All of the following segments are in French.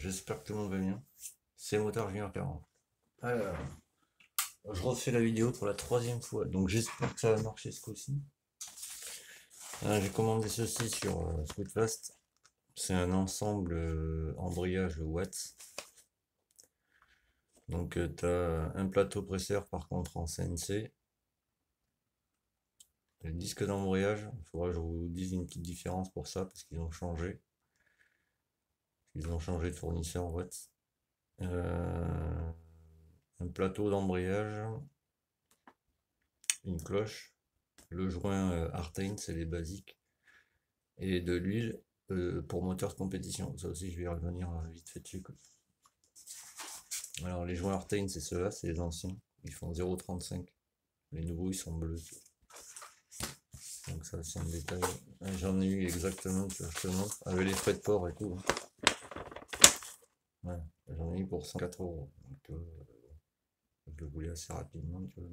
J'espère que tout le monde va bien. C'est Motard Junior 40. Alors, je refais la vidéo pour la troisième fois, donc j'espère que ça va marcher ce coup-ci. J'ai commandé ceci sur Sweetfast. C'est un ensemble embrayage Watts. Donc tu as un plateau presseur par contre en CNC. Le disque d'embrayage, il faudra que je vous dise une petite différence pour ça parce qu'ils ont changé. Ils ont changé de fournisseur Watts. Un plateau d'embrayage, une cloche, le joint Artane, c'est les basiques, et de l'huile pour moteur de compétition. Ça aussi, je vais y revenir vite fait dessus, quoi. Alors, les joints Artane, c'est ceux-là, c'est les anciens. Ils font 0,35. Les nouveaux, ils sont bleus. Donc, ça, c'est un détail. J'en ai eu exactement, tu vois, je te montre, avec les frais de port et tout. Ouais, j'en ai eu pour 104 €. Donc, je le voulais assez rapidement, tu vois.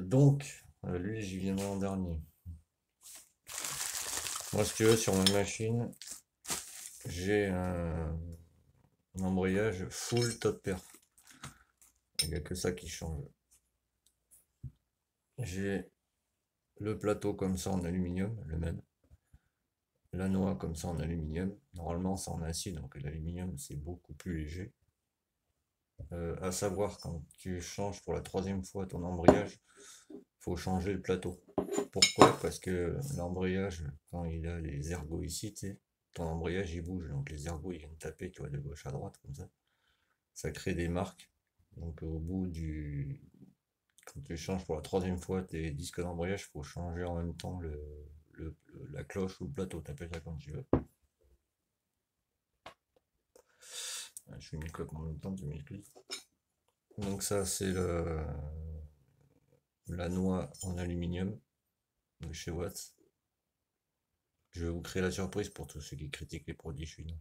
Donc lui, j'y viendrai en dernier. Moi, si tu veux, sur ma machine, j'ai un embrayage full top pair. Il n'y a que ça qui change. J'ai le plateau comme ça en aluminium, le même. La noix comme ça en aluminium. Normalement, c'est en acier, donc l'aluminium, c'est beaucoup plus léger. À savoir, quand tu changes pour la troisième fois ton embrayage, faut changer le plateau. Pourquoi? Parce que l'embrayage, quand il a les ergots ici, tu sais, ton embrayage il bouge, donc les ergots ils viennent taper, tu vois, de gauche à droite comme ça. Ça crée des marques. Donc au bout du. Quand tu changes pour la troisième fois tes disques d'embrayage, il faut changer en même temps la cloche ou le plateau, t'appelles ça comme tu veux. Je fais une clope en même temps, tu m'excuses. Donc ça c'est la noix en aluminium de chez Watts. Je vais vous créer la surprise pour tous ceux qui critiquent les produits chinois.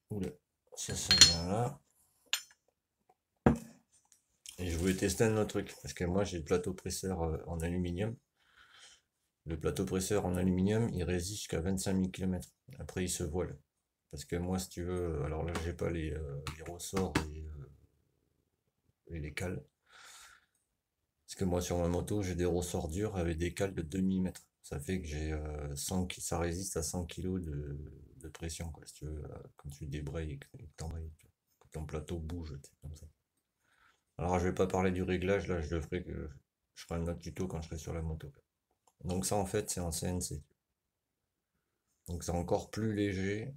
Oula, ça vient là. Et je voulais tester un autre truc, parce que moi j'ai le plateau presseur en aluminium. Le plateau presseur en aluminium, il résiste jusqu'à 25 000 km. Après il se voile. Parce que moi si tu veux, alors là j'ai pas les ressorts et les cales. Parce que moi sur ma moto j'ai des ressorts durs avec des cales de 2 mm. Ça fait que j'ai ça résiste à 100 kg de pression, quoi, si tu veux, quand tu débrayes et que t'embrayes, quand ton plateau bouge, comme ça. Alors je vais pas parler du réglage, là je le ferai que je ferai un autre tuto quand je serai sur la moto. Donc ça en fait c'est en CNC. Donc c'est encore plus léger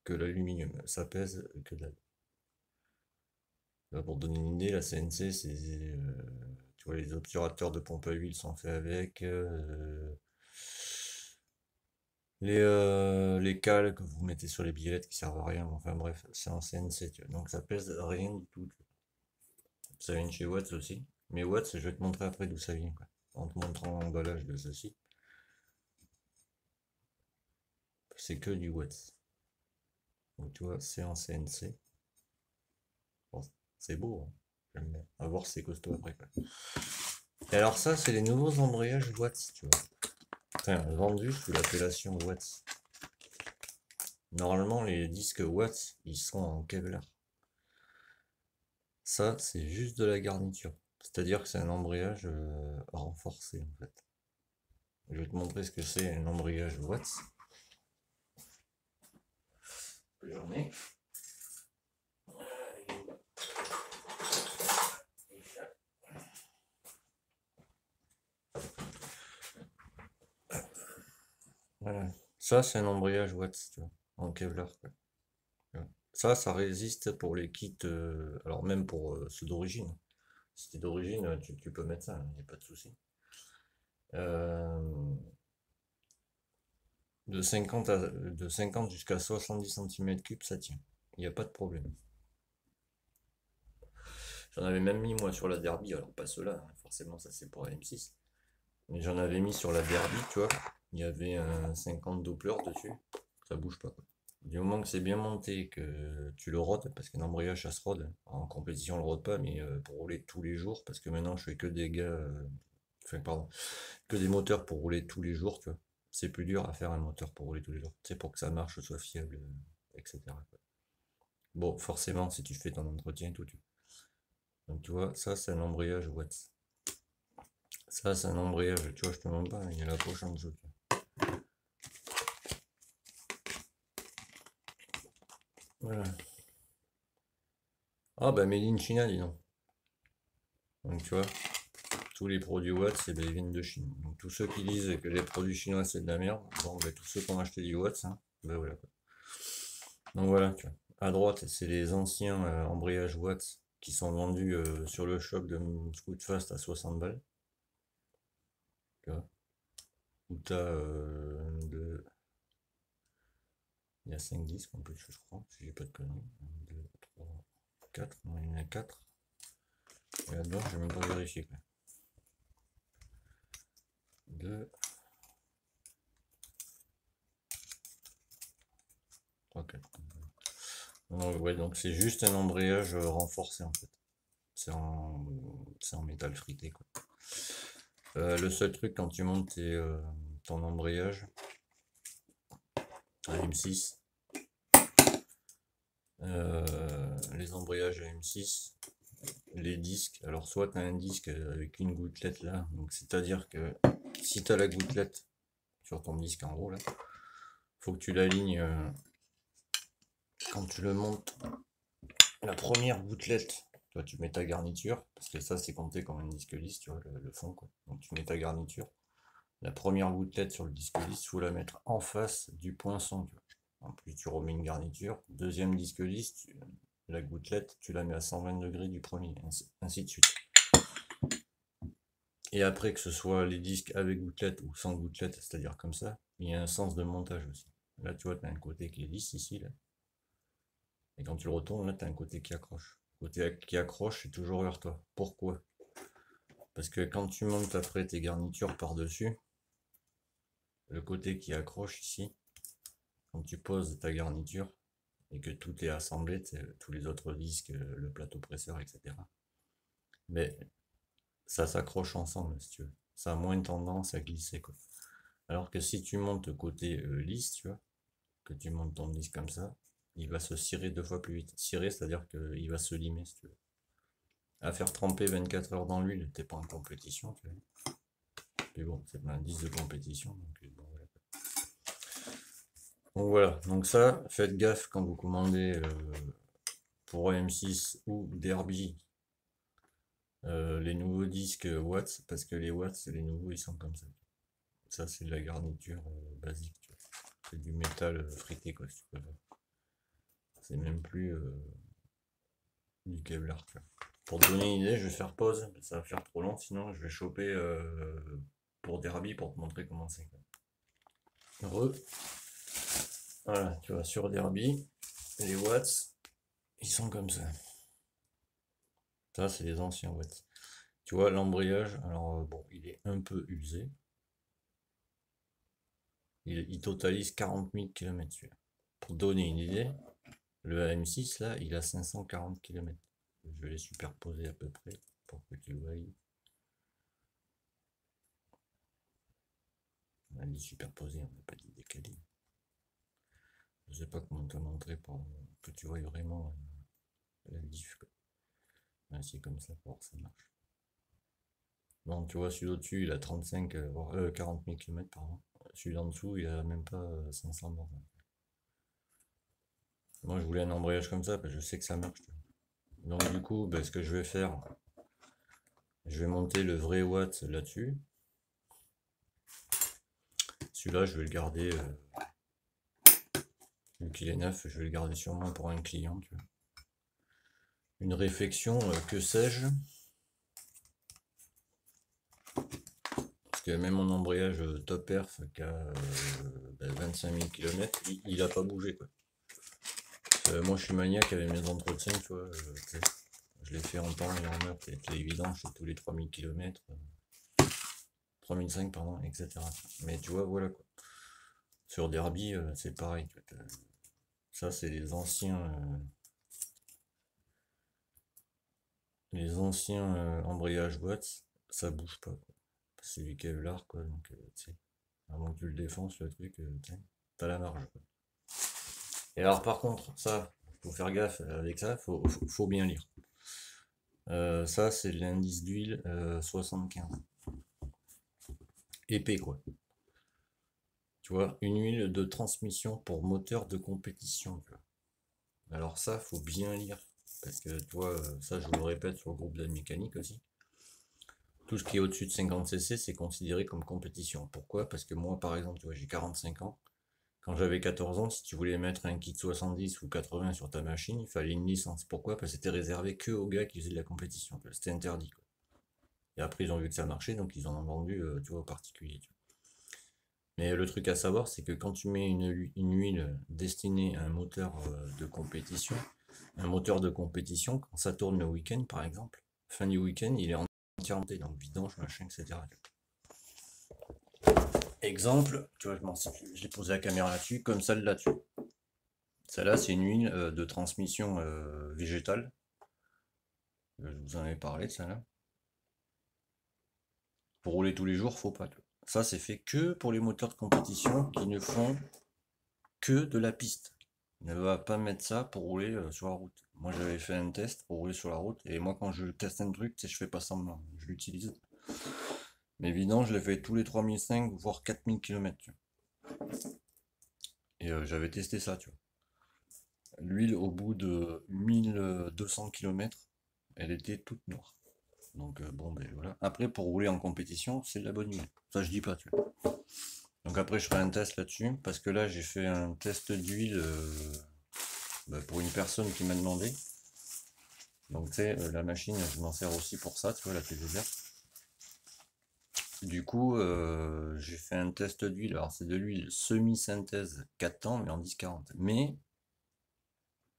que l'aluminium. Ça pèse que dalle. Là, pour donner une idée, la CNC c'est tu vois, les obturateurs de pompe à huile sont faits avec. Les cales que vous mettez sur les billettes qui servent à rien, enfin bref, c'est en CNC, tu vois. Donc ça pèse rien du tout. Ça vient de chez Watts aussi. Mais Watts, je vais te montrer après d'où ça vient, quoi, en te montrant l'emballage de ceci. C'est que du Watts. Donc tu vois, c'est en CNC. Bon, c'est beau, hein. J'aime bien. À voir si c'est costaud après, quoi. Et alors ça, c'est les nouveaux embrayages Watts, tu vois. Enfin, vendus sous l'appellation Watts. Normalement, les disques Watts, ils sont en Kevlar. Ça, c'est juste de la garniture. C'est-à-dire que c'est un embrayage renforcé, en fait. Je vais te montrer ce que c'est un embrayage Watts. J'en ai. Voilà. Ça, c'est un embrayage Watts, tu vois, en Kevlar, quoi. Ça résiste pour les kits, alors même pour ceux d'origine. Si t'es d'origine, tu peux mettre ça, il n'y a pas de souci. De 50 jusqu'à 70 cm3, ça tient. Il n'y a pas de problème. J'en avais même mis moi sur la Derby, alors pas ceux-là, hein, forcément ça c'est pour la M6. Mais j'en avais mis sur la Derby, tu vois. Il y avait un 50 Doppler dessus, ça bouge pas, quoi. Du moment que c'est bien monté, que tu le rodes, parce qu'un embrayage ça se rode, en compétition on le rode pas, mais pour rouler tous les jours, parce que maintenant je fais que des gars, enfin pardon, que des moteurs pour rouler tous les jours, tu vois. c'est plus dur à faire un moteur pour rouler tous les jours. C'est pour que ça marche, soit fiable, etc. quoi. Bon, forcément, si tu fais ton entretien et tout, donc tu vois, ça c'est un embrayage Watts. Ça c'est un embrayage, tu vois, je te montre pas, il y a la poche en dessous. Voilà. Ah bah made in China, dis donc. Donc tu vois, tous les produits Watts, eh ben, ils viennent de Chine. Donc tous ceux qui disent que les produits chinois c'est de la merde, bon ben tous ceux qui ont acheté du Watts, hein, ben voilà quoi. Donc voilà, tu vois. À droite, c'est les anciens embrayages Watts qui sont vendus sur le shop de Scootfast à 60 balles. Tu vois. Où t'as il y a 5 disques en plus, je crois, si j'ai pas de conneries. 1, 2, 3, 4, non, il y en a 4. Et là-dedans, je vais même pas vérifier. 2, 3, 4. Donc, ouais, donc c'est juste un embrayage renforcé en fait. C'est en métal frité quoi. Le seul truc quand tu montes ton embrayage à M6, les embrayages à M6, les disques, alors soit tu as un disque avec une gouttelette là, donc c'est-à-dire que si tu as la gouttelette sur ton disque en haut là, faut que tu l'alignes quand tu le montes, la première gouttelette, toi tu mets ta garniture, parce que ça c'est compté comme un disque lisse, tu vois, le fond quoi. Donc tu mets ta garniture. La première gouttelette sur le disque lisse, il faut la mettre en face du poinçon. Tu vois. En plus, tu remets une garniture. Deuxième disque lisse, la gouttelette, tu la mets à 120 degrés du premier, ainsi de suite. Et après, que ce soit les disques avec gouttelette ou sans gouttelette, c'est-à-dire comme ça, il y a un sens de montage aussi. Là, tu vois, tu as un côté qui est lisse ici. Là. Et quand tu le retournes, là, tu as un côté qui accroche. Le côté qui accroche, c'est toujours vers toi. Pourquoi? Parce que quand tu montes après tes garnitures par-dessus, le côté qui accroche ici, quand tu poses ta garniture et que tout est assemblé, tous les autres disques, le plateau presseur, etc. Mais ça s'accroche ensemble, si tu veux. Ça a moins tendance à glisser, quoi. Alors que si tu montes côté lisse, tu vois, que tu montes ton disque comme ça, il va se cirer 2 fois plus vite. Cirer, c'est-à-dire qu'il va se limer, si tu veux. À faire tremper 24 heures dans l'huile, t'es pas en compétition, tu vois. Mais bon, c'est un disque de compétition, donc bon, voilà. Donc voilà, donc ça, faites gaffe quand vous commandez pour M6 ou Derby les nouveaux disques Watts, parce que les Watts, les nouveaux, ils sont comme ça. Ça, c'est de la garniture basique. C'est du métal frité, quoi, si tu préfères. C'est même plus du Kevlar, tu vois. Pour te donner une idée, je vais faire pause, ça va faire trop long, sinon je vais choper pour Derby pour te montrer comment c'est. Voilà, tu vois, sur Derby, les Watts, ils sont comme ça. Ça, c'est les anciens Watts. Tu vois, l'embrayage, alors bon, il est un peu usé. Il totalise 40 000 km. Pour donner une idée, le AM6 là, il a 540 km. Je vais les superposer à peu près pour que tu vois. On a dit superposer, on n'a pas dit décaler. Je sais pas comment te montrer pour que tu vois vraiment la diff. C'est comme ça pour que ça marche. Bon, tu vois, celui au-dessus, il a 40 000 km, pardon. Celui d'en dessous, il a même pas 500 bornes. Moi, je voulais un embrayage comme ça, parce que je sais que ça marche. Donc, du coup, ben, ce que je vais faire, je vais monter le vrai watt là-dessus. Celui-là, je vais le garder, vu qu'il est neuf, je vais le garder sûrement pour un client. Tu vois. Une réflexion, que sais-je? Parce que même mon embrayage top perf qui a 25 000 km, il a pas bougé. Quoi. Moi, je suis maniaque avec mes entretiens, tu vois. Je les fais en temps et en heure, c'est évident, je fais tous les 3000 km, 3005 pardon, etc. Mais tu vois, voilà quoi. Sur Derby, c'est pareil. Ça, c'est les anciens embrayages Watts, ça bouge pas. C'est du Kevlar, quoi. Donc, tu sais. Avant que tu le défonces, le truc, t'as la marge, quoi. Et alors, par contre, ça, faut faire gaffe avec ça, faut bien lire. Ça, c'est l'indice d'huile 75. Épais, quoi. Tu vois, une huile de transmission pour moteur de compétition. Tu vois. Alors ça, faut bien lire. Parce que, tu vois, ça, je vous le répète sur le groupe de mécanique aussi. Tout ce qui est au-dessus de 50 cc, c'est considéré comme compétition. Pourquoi? Parce que moi, par exemple, tu vois, j'ai 45 ans. Quand j'avais 14 ans, si tu voulais mettre un kit 70 ou 80 sur ta machine, il fallait une licence. Pourquoi? Parce que c'était réservé que aux gars qui faisaient de la compétition. C'était interdit, quoi. Et après, ils ont vu que ça marchait, donc ils en ont vendu, tu vois, aux particuliers. Tu vois. Mais le truc à savoir, c'est que quand tu mets une huile destinée à un moteur de compétition, quand ça tourne le week-end, par exemple, fin du week-end, il est entièrement monté, donc vidange, machin, etc. Exemple, tu vois, j'ai posé la caméra là-dessus, comme celle là-dessus. Celle-là, c'est une huile de transmission végétale. Je vous en avais parlé de celle-là. Pour rouler tous les jours, faut pas. Ça, c'est fait que pour les moteurs de compétition qui ne font que de la piste. Ne va pas mettre ça pour rouler sur la route. Moi, j'avais fait un test pour rouler sur la route. Et moi, quand je teste un truc, je fais pas semblant. Je l'utilise. Mais évidemment, je l'ai fait tous les 3005, voire 4000 km. Et j'avais testé ça, tu vois. L'huile, au bout de 1200 km, elle était toute noire. Donc bon, ben voilà. Après, pour rouler en compétition, c'est de la bonne huile. Ça, je dis pas, tu vois. Donc après, je ferai un test là-dessus, parce que là, j'ai fait un test d'huile pour une personne qui m'a demandé. Donc tu sais, la machine, je m'en sers aussi pour ça, tu vois, la TVR. Du coup, j'ai fait un test d'huile. Alors c'est de l'huile semi-synthèse 4 temps, mais en 10-40. Mais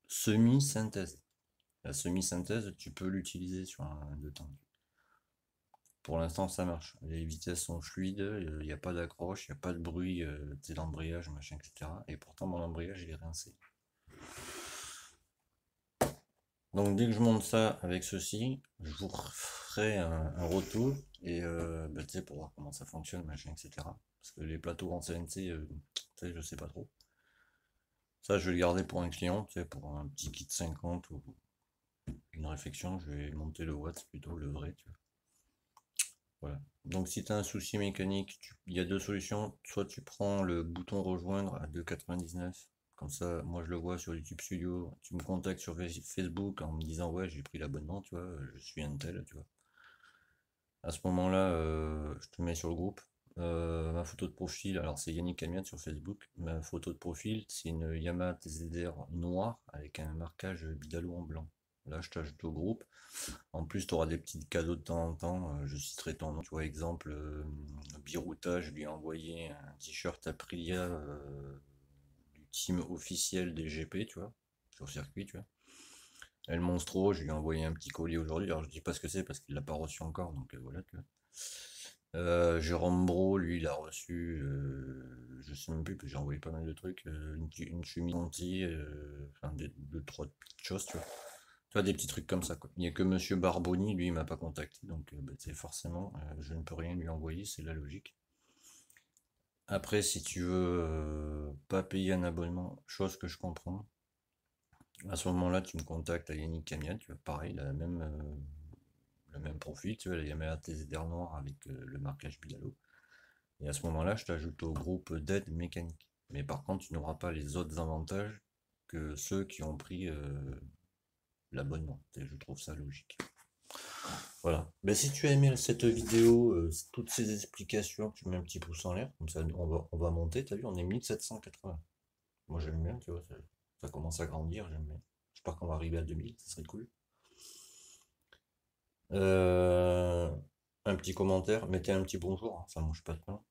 semi-synthèse. La semi-synthèse, tu peux l'utiliser sur un 2 temps. Pour l'instant, ça marche. Les vitesses sont fluides, il n'y a pas d'accroche, il n'y a pas de bruit, d'embrayage, machin, etc. Et pourtant, mon embrayage, il est rincé. Donc, dès que je monte ça avec ceci, je vous ferai un retour et tu sais, pour voir comment ça fonctionne, machin, etc. Parce que les plateaux en CNC, tu sais, je sais pas trop. Ça, je vais le garder pour un client, tu sais, pour un petit kit 50 ou une réflexion, je vais monter le watt plutôt, le vrai, tu vois. Voilà. Donc si tu as un souci mécanique, il y a deux solutions. Soit tu prends le bouton rejoindre à 2,99. Comme ça, moi je le vois sur YouTube Studio. Tu me contactes sur Facebook en me disant ouais j'ai pris l'abonnement, tu vois, je suis un tel, tu vois. À ce moment-là, je te mets sur le groupe. Ma photo de profil, alors c'est Yannick Amiat sur Facebook. Ma photo de profil, c'est une Yamaha TZR noire avec un marquage Bidalo en blanc. Là, je t'ajoute au groupe. En plus, tu auras des petits cadeaux de temps en temps. Je citerai ton nom. Tu vois, exemple, Biruta, je lui ai envoyé un t-shirt Aprilia du team officiel des GP, tu vois, sur circuit, tu vois. El Monstro, je lui ai envoyé un petit colis aujourd'hui. Alors, je dis pas ce que c'est parce qu'il l'a pas reçu encore, donc voilà, tu vois. Jérôme Bro, lui, il a reçu, je sais même plus, j'ai envoyé pas mal de trucs, une chemise anti, enfin, deux, trois petites choses, tu vois. Tu vois, des petits trucs comme ça, quoi. Il n'y a que Monsieur Barboni, lui, il m'a pas contacté, donc c'est forcément, je ne peux rien lui envoyer, c'est la logique. Après, si tu veux pas payer un abonnement, chose que je comprends, à ce moment-là, tu me contactes à Yannick Camiat, tu vois, pareil, le même profil, tu vois, la Yamaha TZR noir avec le marquage Bidalo. Et à ce moment-là, je t'ajoute au groupe d'aide mécanique. Mais par contre, tu n'auras pas les autres avantages que ceux qui ont pris l'abonnement. Et je trouve ça logique. Voilà. Ben, si tu as aimé cette vidéo, toutes ces explications, tu mets un petit pouce en l'air, comme ça on va monter, t'as vu, on est 1780. Moi j'aime bien, tu vois, ça commence à grandir, j'aime bien. J'espère qu'on va arriver à 2000, ça serait cool. Euh, un petit commentaire, mettez un petit bonjour, hein, ça mange pas de pain.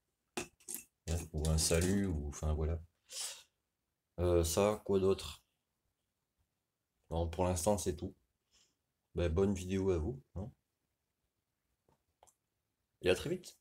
Ou un salut, ou enfin voilà. Ça, quoi d'autre? Bon, pour l'instant, c'est tout. Ben, bonne vidéo à vous, hein, et à très vite.